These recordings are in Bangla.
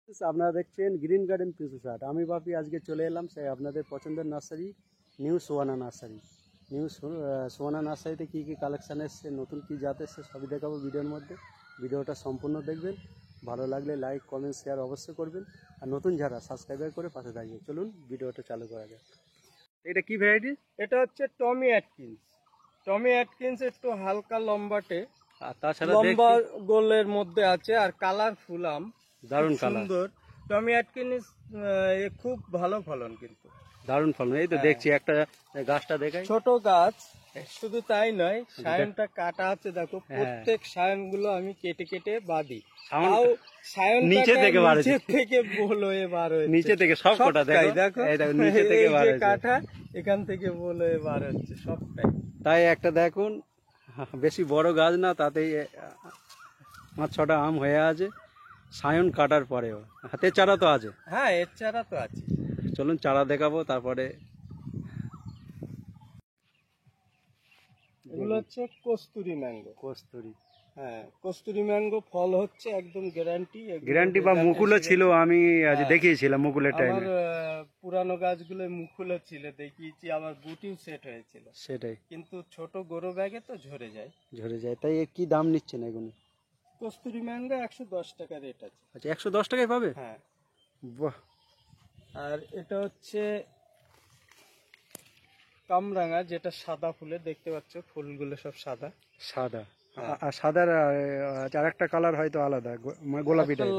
আপনারা দেখছেন গ্রিন গার্ডেন পিসু শার্ট। আমি বাপি আজকে চলে এলাম সেই আপনাদের পছন্দের নার্সারি নিউ সোয়ানা নার্সারি। সোয়ানা নার্সারিতে কী কী কালেকশান এসছে, নতুন কী জাত এসছে সবই দেখাবো ভিডিওর মধ্যে। ভিডিওটা সম্পূর্ণ দেখবেন, ভালো লাগলে লাইক কমেন্ট শেয়ার অবশ্যই করবেন, আর নতুন যারা সাবস্ক্রাইবার করে পাশে থাকবেন। চলুন ভিডিওটা চালু করা যাক। এটা কি ভ্যারাইটি? এটা হচ্ছে টমি অ্যাটকিন্স। টমি অ্যাটকিন্স একটু হালকা লম্বাটে, আর তাছাড়া লম্বা গোলের মধ্যে আছে, আর কালারফুল আম, দারুণ সুন্দর। টমি অ্যাটকিন্স খুব ভালো ফলন, কিন্তু দারুণ ফলন। এই তো দেখছি একটা গাছটা দেখাই, ছোট গাছ। শুধু তাই নয়, সায়নটা কাটা আছে দেখো, প্রত্যেক সায়ন গুলো আমি কেটে কেটে বাঁধি। নিচে থেকে বোল হয়ে বার হয়েছে, নিচে থেকে সব কটা দেখো, নিচে থেকে বার হয়েছে কাটা, এখান থেকে বোল হয়ে বার হচ্ছে সবটাই। তাই একটা দেখুন, বেশি বড় গাছ না, তাতেই 5-6টা আম হয়ে আছে সায়ন কাটার পরেও। হাতের চারা তো আছে? হ্যাঁ, এর চারা তো আছে। চলুন চারা দেখাবো, তারপরে এগুলো হচ্ছে কস্তুরি ম্যাঙ্গো। কস্তুরি, হ্যাঁ, কস্তুরি ম্যাঙ্গো ফল হচ্ছে একদম গ্যারান্টি বা মুকুলও ছিল, আমি আজ দেখিয়েছিলাম মুকুলের টাইমে। আমার পুরানো গাছগুলো মুকুলও ছিল, দেখিয়েছি, আমার গুটিও সেট হয়েছিল। সেটাই, কিন্তু ছোট গরু ব্যাগে তো ঝরে যায়। তাই কি দাম নিচ্ছেন এগুলো? কস্তুরি ম্যাঙ্গো 110 টাকা রেট আছে। আচ্ছা, 110 টাকায় পাবে? হ্যাঁ। বাহ। আর এটা হচ্ছে কামরাঙা, যেটা সাদা ফুলে দেখতে পাচ্ছ, ফুলগুলো সব সাদা সাদা। আর সাদার আর একটা কালার হয়তো আলাদা, গোলাপি টাইপের,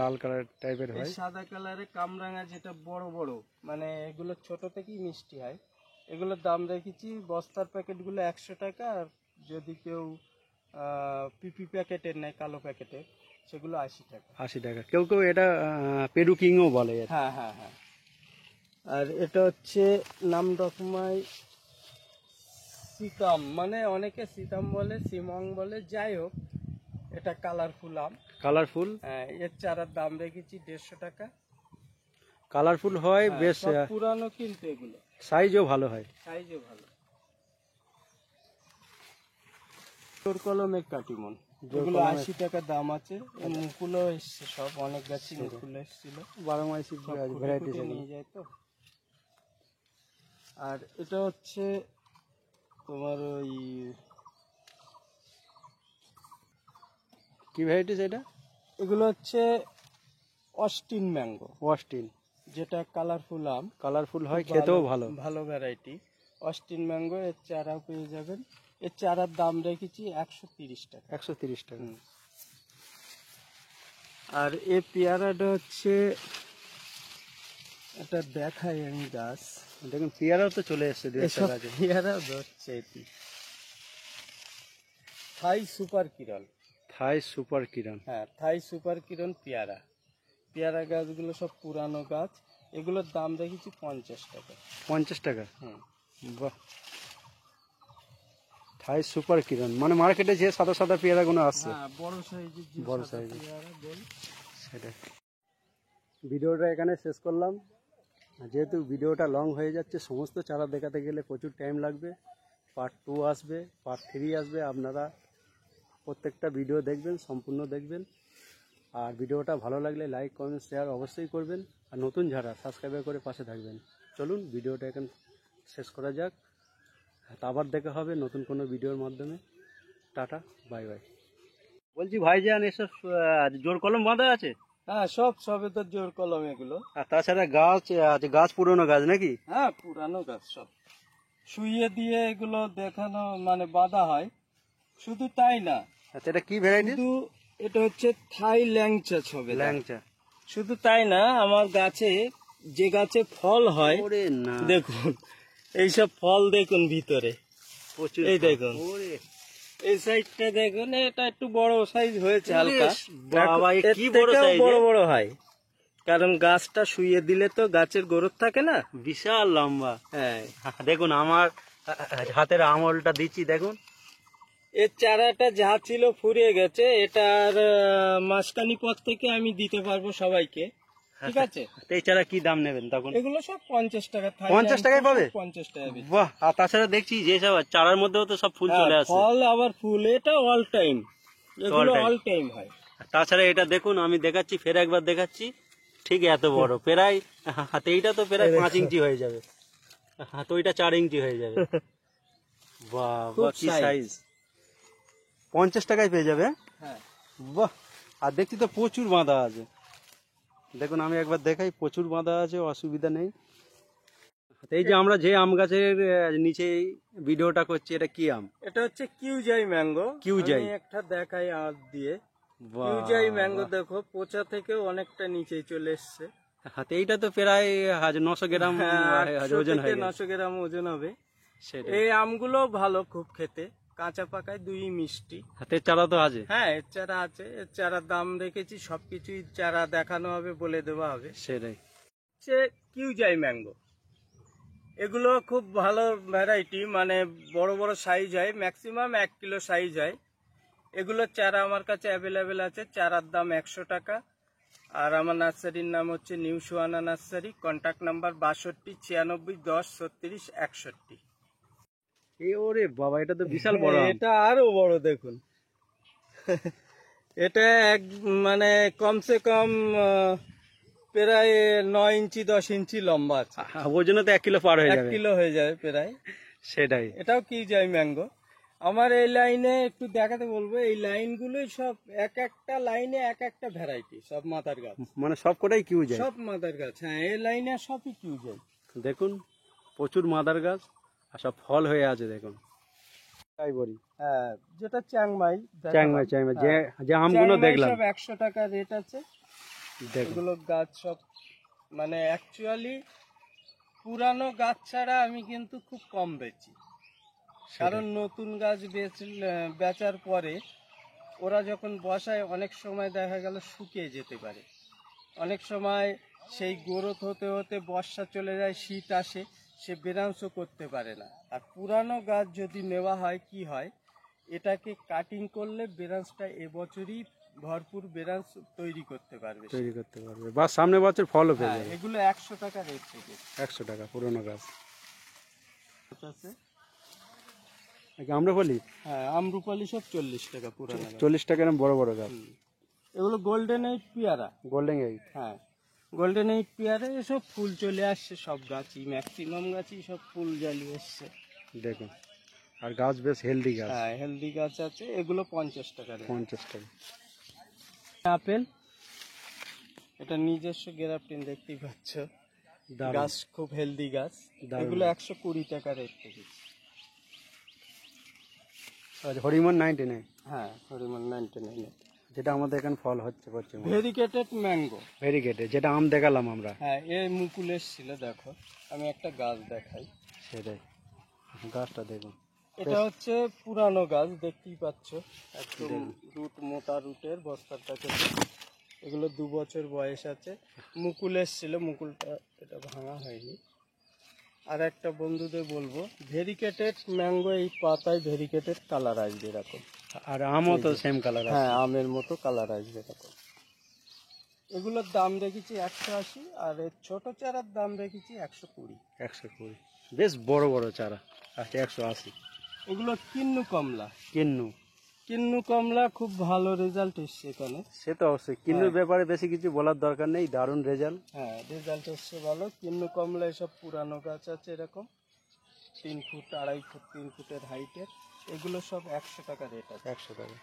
লাল কালার টাইপের হয়। সাদা কালারে কামরাঙা, যেটা বড় বড়, মানে এগুলো ছোট থেকেই মিষ্টি হয়। এগুলোর দাম রেখেছি, বস্তার প্যাকেটগুলো 100 টাকা, আর যদি কেউ পিপি প্যাকেটের নেয়, কালো প্যাকেটের, সেগুলো 80 টাকা। 80 টাকা। কেউ কেউ এটা পেরু কিংও বলে। হ্যাঁ হ্যাঁ হ্যাঁ। আর এটা হচ্ছে নাম ডকমাই সিতাম, মানে অনেকে সিতাম বলে, সিমং বলে, যাই হোক, এটা কালারফুল আম। কালারফুল? হ্যাঁ, এর চারার দাম রেখেছি 150 টাকা। কালারফুল হয় বেশ, পুরানো, কিন্তু এগুলো সাইজও ভালো হয়। সাইজও ভালো। জোর কলমের কাটিমন, যেগুলো 80 টাকা দাম আছে। মুকুলও এসছে, সব অনেক গাছে মুকুল এসেছিল, 12 মাসি ভ্যারাইটি নিয়ে যায় তো। আর এটা হচ্ছে তোমার ওই কি ভ্যারাইটি এটা? এগুলো হচ্ছে অস্টিন ম্যাঙ্গো। অস্টিন, যেটা কালারফুল আম, কালারফুল হয়, খেতেও ভালো, ভালো ভ্যারাইটি। অস্টিন ম্যাঙ্গো, এর চারাও পেয়ে যাবেন। এর চারার দাম রেখেছি 130 টাকা। 130 টাকা। আর এই পেয়ারাটা হচ্ছে, এটা দেখাই আমি গাছ, দেখুন পেয়ারাও তো চলে এসছে। পেয়ারা ধরছে, এটি থাই সুপার কিরণ। থাই সুপার কিরণ? হ্যাঁ, থাই সুপার কিরণ পেয়ারা। পেয়ারা গাছগুলো সব পুরানো গাছ, এগুলোর দাম রেখেছি 50 টাকা। 50 টাকা? হুম। বাহ। থাই সুপার কিরণ মানে মার্কেটে যে সাদা সাদা পেয়ারাগুলো আসছে, বড় সাইজের, বড় সাইজের সেটাই। ভিডিওটা এখানে শেষ করলাম। যেহেতু ভিডিওটা লং হয়ে যাচ্ছে, সমস্ত চারা দেখাতে গেলে প্রচুর টাইম লাগবে। পার্ট 2 আসবে, পার্ট 3 আসবে। আপনারা প্রত্যেকটা ভিডিও দেখবেন, সম্পূর্ণ দেখবেন। আর ভিডিওটা ভালো লাগলে লাইক কমেন্ট শেয়ার অবশ্যই করবেন, আর নতুন যারা সাবস্ক্রাইব করে পাশে থাকবেন। চলুন ভিডিওটা এখন শেষ করা যাক, আবার দেখা হবে নতুন কোনো ভিডিওর মাধ্যমে। Tata, bye bye. বলছি ভাইজান, এসব জোর কলম বাঁধা আছে? হ্যাঁ, সবে তো জোর কলম এগুলো। আর তাছাড়া গাছ আছে, গাছ পুরনো গাছ নাকি? হ্যাঁ, পুরানো গাছ সব শুইয়ে দিয়ে এগুলো দেখানো, মানে বাঁধা হয়। শুধু তাই না, আচ্ছা, এটা কি ভ্যারাইটি? এটা হচ্ছে থাই ল্যাংচা ছবে, ল্যাংচা। শুধু তাই না, আমার গাছে, যে গাছে ফল হয়, দেখুন এইসব ফল দেখুন ভিতরে, এই দেখুন, এই সাইজটা দেখুন, এটা একটু বড় সাইজ হয়েছে হালকা। বাবা, কি বড় সাইজ! বড় বড় হয়, কারণ গাছটা শুইয়ে দিলে তো গাছের গ্রোথ থাকে না, বিশাল লম্বা। হ্যাঁ, দেখুন আমার হাতের আঙুলটা দিচ্ছি, দেখুন এর চারাটা যা ছিল ফুরিয়ে গেছে। এটার মাসখানি পর থেকে আমি দিতে পারবো সবাইকে, ঠিক আছে? এই চারা কি দাম নেবেন তখন? এগুলো সব 50 টাকা। 50 টাকায় পাবে? 50 টাকা। বাহ। আর তাছাড়া দেখছি যে সব চারার মধ্যেও তো সব ফুল চলে আসে। ফল আবার ফুল, এটা অল টাইম, এগুলো অল টাইম হয়। তাছাড়া এটা দেখুন, আমি দেখাচ্ছি, ফের একবার দেখাচ্ছি, ঠিক এত বড়, প্রায় হাতে এইটা তো প্রায় 5 ইঞ্চি হয়ে যাবে, হাতে ওইটা 4 ইঞ্চি হয়ে যাবে। বাহ বাহ, কি সাইজ! 50 টাকায় পেয়ে যাবে। হ্যাঁ, বাহ, আর দেখছি তো প্রচুর বাঁধা আছে, দেখুন আমি একবার দেখাই, প্রচুর বাঁধা আছে, অসুবিধা নেই। এই যে আমরা যে আম গাছের নিচে ভিডিওটা করছি, এটা কি আম? এটা হচ্ছে কিউজাই ম্যাঙ্গো। কিউজাই। আমি একটা দেখাই হাত দিয়ে। বাহ, কিউজাই ম্যাঙ্গো দেখো, পোচা থেকেও অনেকটা নিচে চলে এসছে। হাতে এইটা তো প্রায় 900 গ্রাম ওজন হয়, 900 গ্রাম ওজন হবে। সেটাই। এই আমগুলো ভালো খুব খেতে, কাঁচা পাকায় দুই মিষ্টি। হাতের চারা তো আছে। হ্যাঁ, এর চারা আছে, এর চারার দাম রেখেছি, সবকিছুই চারা দেখানো হবে, বলে দেওয়া হবে। সেটাই। হচ্ছে কিউজাই ম্যাঙ্গো, এগুলো খুব ভালো ভ্যারাইটি, মানে বড় বড় সাইজ হয়, ম্যাক্সিমাম 1 কিলো সাইজ হয়। এগুলোর চারা আমার কাছে অ্যাভেলেবেল আছে, চারার দাম 100 টাকা। আর আমার নার্সারির নাম হচ্ছে new Suhana nursery, contact number 62 96 10 36 61। ওরে বাবা, এটা তো বিশাল বড় আম। এটা আরো বড় দেখুন। এটা এক মানে কমসে কম প্রায় 9 ইঞ্চি 10 ইঞ্চি লম্বা আছে। ওজনে তো 1 কিলো পার হয়ে 1 যাবে। কিলো হয়ে যাবে প্রায়। সেটাই। এটাও কি যায় ম্যাঙ্গো। আমার এই লাইনে একটু দেখাতে বলবো, এই লাইনগুলোই সব এক একটা লাইনে এক একটা ভ্যারাইটি, সব মাথার গাছ, মানে সব কটাই কিউ যায়, সব মাদার গাছ। হ্যাঁ, এই লাইনে সবই কিউ যায়। দেখুন প্রচুর মাদার গাছ, আর সব ফল হয়ে আছে দেখুন। তাই বলি, হ্যাঁ, যেটা চ্যাংমাই চ্যাংমাই চ্যাংমাই, যে আমগুলো দেখলাম 100 টাকা রেট আছে। দেখুন। এগুলো গাছ সব মানে অ্যাকচুয়ালি পুরানো গাছ ছাড়া আমি কিন্তু খুব কম বেচি, কারণ নতুন গাছ বেচার পরে ওরা যখন বসায় অনেক সময় দেখা গেল শুকিয়ে যেতে পারে, অনেক সময় সেই গ্রোথ হতে হতে বর্ষা চলে যায়, শীত আসে, সে বেরাংশও করতে পারে না। আর পুরানো গাছ যদি নেওয়া হয়, কি হয়, এটাকে কাটিং করলে বেরাংশটা এবছরই ভরপুর বেরাংশ তৈরি করতে পারবে, বা সামনে বছর ফলও পেয়ে যাবে। এগুলো 100 টাকা রেট থেকে। 100 টাকা পুরোনো গাছ আছে। আমরা বলি, হ্যাঁ, আমরুপালি সব 40 টাকা পুরানো গাছ। 40 টাকা এরকম বড় বড় গাছ। এগুলো গোল্ডেন এইট পেয়ারা। Golden eight. হ্যাঁ, গোল্ডেন এইট পেয়ারা, এসব ফুল চলে আসছে, সব গাছই ম্যাক্সিমাম গাছই সব ফুল জ্বালিয়ে এসছে দেখুন, আর গাছ বেশ হেলদি গাছ। হ্যাঁ, হেলদি গাছ আছে। এগুলো 50 টাকা রেট। 50 টাকা। আপেল, এটা নিজস্ব গ্রাফটিন, দেখতেই পাচ্ছ, দারুণ। গাছ খুব হেলদি গাছ। দারুণ। এগুলো 120 টাকা রেট থেকে। হরিমন 99। হ্যাঁ, হরিমন 99। যেটা আমাদের এখানে ফল হচ্ছে করছে, ভেরিকেটেড ম্যাঙ্গো, ভেরিগেটে, যেটা আম দেখালাম আমরা। হ্যাঁ, এই মুকুল এসেছিল, দেখো আমি একটা গাছ দেখাই। সেটাই, গাছটা দেখুন। এটা হচ্ছে পুরানো গাছ, দেখতেই পাচ্ছ, একদম রুট, মোটা রুটের, বস্তাটা কেটে। এগুলো 2 বছর বয়স আছে, মুকুল এসেছিল, মুকুলটা এটা ভাঙা হয়নি। আর একটা বন্ধুদের বলবো, ভেরিকেটেড ম্যাঙ্গো, এই পাতায় ভেরিকেটেড কালার আসবে এরকম, আর আমও তো সেম কালার। হ্যাঁ, আমের মতো কালার আসবে এরকম। এগুলোর দাম রেখেছি 180, আর এর ছোট চারার দাম রেখেছি 120। 120, বেশ বড় বড় চারা আছে, 180। এগুলো কিন্নু কমলা। কিন্নু, কিন্নু কমলা খুব ভালো রেজাল্ট এসছে এখানে। সে তো অবশ্যই, কিন্নুর ব্যাপারে বেশি কিছু বলার দরকার নেই, দারুণ রেজাল্ট। হ্যাঁ, রেজাল্ট এসছে ভালো। কিন্নু কমলা এসব পুরানো গাছ আছে এরকম 3 ফুট, 2.5 ফুট, 3 ফুটের হাইটের। এগুলো সব 100 টাকা রেট আছে। 100 টাকা।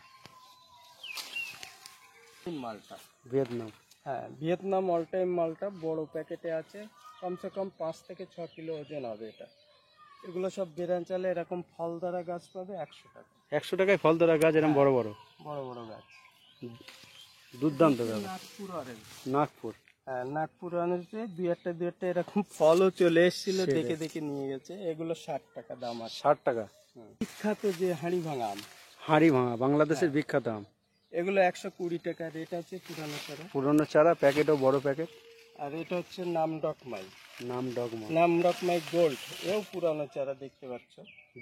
মালটা ভিয়েতনাম। হ্যাঁ, ভিয়েতনাম অল টাইম মালটা, বড় প্যাকেটে আছে, কমসে কম 5 থেকে 6 কিলো ওজন হবে এটা। এগুলো সব বেরাঞ্চালে এরকম ফল ধরা গাছ পাবে 100 টাকা। 100 টাকায় ফল ধরা গাছ, এরকম বড় বড় বড় বড় গাছ, দুর্দান্ত গাছ। নাগপুর অরেঞ্জ। নাগপুর। হ্যাঁ, নাগপুর অরেঞ্জে দুই একটা এরকম ফলও চলে এসেছিল, দেখে দেখে নিয়ে গেছে। এগুলো 60 টাকা দাম আছে। 60 টাকা। বিখ্যাত যে হাঁড়ি ভাঙা আম, হাঁড়ি ভাঙা, বাংলাদেশের বিখ্যাত আম। এগুলো 120 টাকা রেট আছে পুরানো চারা। পুরনো চারা, প্যাকেটও বড় প্যাকেট। আর এটা হচ্ছে নামডকমাই। নামডকমাই। নামডকমাই গোল্ড, এও পুরানো চারা, দেখতে পাচ্ছ,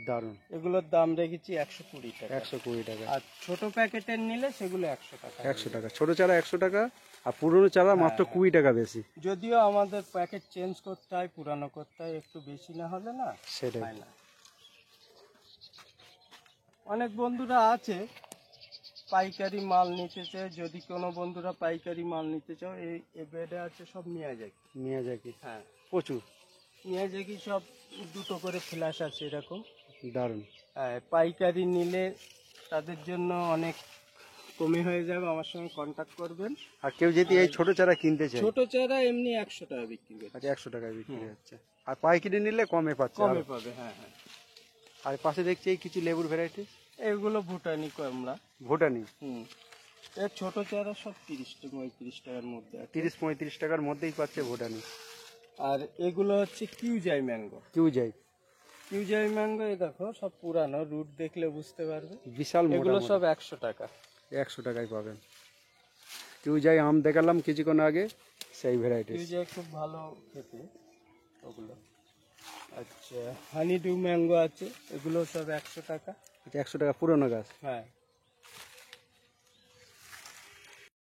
দারুণ। এগুলোর দাম রেখেছি 120 টাকা। 120 টাকা। আর ছোট প্যাকেটের নিলে সেগুলো 100 টাকা। 100 টাকা ছোট চারা, 100 টাকা। আর পুরনো চারা মাত্র 20 টাকা বেশি। যদিও আমাদের প্যাকেট চেঞ্জ করতে হয়, পুরানো করতে হয়, একটু বেশি না হলে না সেটাই। হয় না। অনেক বন্ধুরা আছে পাইকারি মাল নিতে চাও, যদি কোনো বন্ধুরা পাইকারি মাল নিতে চাও, এই বেডে আছে সব মিয়াজাকি। মিয়াজাকি হ্যাঁ, প্রচুর মিয়াজাকি সব দুটো করে ফ্ল্যাশ আছে এরকম। দারুণ। হ্যাঁ, পাইকারি নিলে তাদের জন্য অনেক কমে হয়ে যাবে, আমার সঙ্গে কন্ট্যাক্ট করবেন। আর কেউ যদি এই ছোট চারা কিনতে চায়, ছোট চারা এমনি 100 টাকা বিক্রি করছে। আচ্ছা 100 টাকায় বিক্রি হচ্ছে, আর পাইকারি নিলে কমে পাচ্ছে কমে আরো। পাবে, হ্যাঁ হ্যাঁ। আর পাশে দেখছি এই কিছু লেবুর ভ্যারাইটি, এগুলো ভুটানি কমলা। ভুটানি। এর ছোট চারা সব 30-35 টাকার মধ্যে আছে। 30-35 টাকার মধ্যেই পাচ্ছে ভুটানি। আর এগুলো হচ্ছে কিউজাই ম্যাঙ্গো। কিউজাই ম্যাঙ্গো, এই দেখো সব পুরানো, রুট দেখলে বুঝতে পারবে। বিশাল মোটা এগুলো মোটা। সব 100 টাকা। 100 টাকায় পাবেন। কেউ যাই আম দেখালাম কিছুক্ষণ আগে, সেই ভ্যারাইটি। কিউজাই খুব ভালো খেতে ওগুলো। আচ্ছা, হানিডু ম্যাঙ্গো আছে, এগুলো সব 100 টাকা। আচ্ছা 100 টাকা পুরোনো গাছ। হ্যাঁ।